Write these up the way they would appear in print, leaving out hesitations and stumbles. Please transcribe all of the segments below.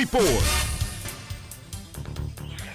Report.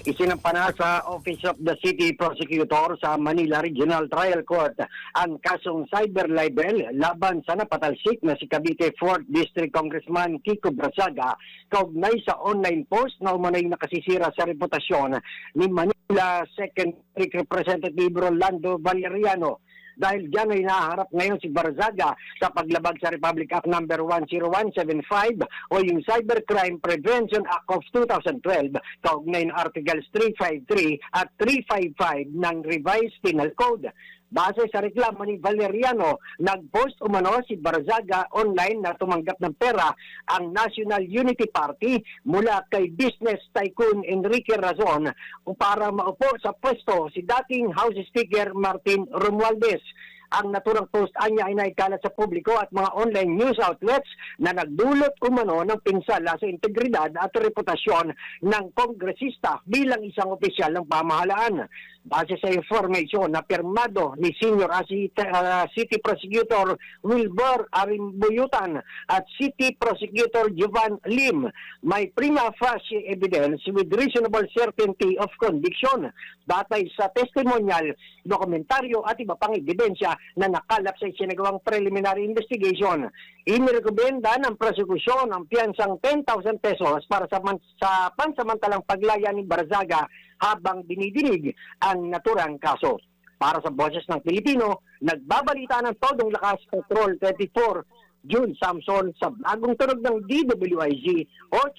Isinampana sa Office of the City Prosecutor sa Manila Regional Trial Court ang kasong cyber libel laban sa napatalsik na si Cavite 4th District Congressman Kiko Brazaga kaugnay sa online post na umanay nakasisira sa reputasyon ni Manila 2nd District Representative Rolando Valeriano. Dahil diyan ay naharap ngayon si Barzaga sa paglabag sa Republic Act No. 10175 o yung Cybercrime Prevention Act of 2012 kaugnay ng Articles 353 at 355 ng Revised Penal Code. Base sa reklamo ni Valeriano, nag-post umano si Barzaga online na tumanggap ng pera ang National Unity Party mula kay business tycoon Enrique Razon para maupo sa pwesto si dating House Speaker Martin Romualdez. Ang naturang post anya ay naikalat sa publiko at mga online news outlets na nagdulot umano ng pinsala sa integridad at reputasyon ng kongresista bilang isang opisyal ng pamahalaan. Base sa information na pirmado ni Senior City Prosecutor Wilbur Arimbuyutan at City Prosecutor Jovan Lim, may prima facie evidence with reasonable certainty of conviction batay sa testimonial, dokumentaryo at iba pang ebidensya na nakalap sa isinagawang preliminary investigation. Inirekomenda ng prosekusyon ang piyansang 10,000 pesos para sa pansamantalang paglaya ni Barzaga habang dinidinig ang naturang kaso. Para sa Boses ng Pilipino, nagbabalita ng Todong Lakas Patrol 24, June Samson sa bagong tunog ng DWIZ 8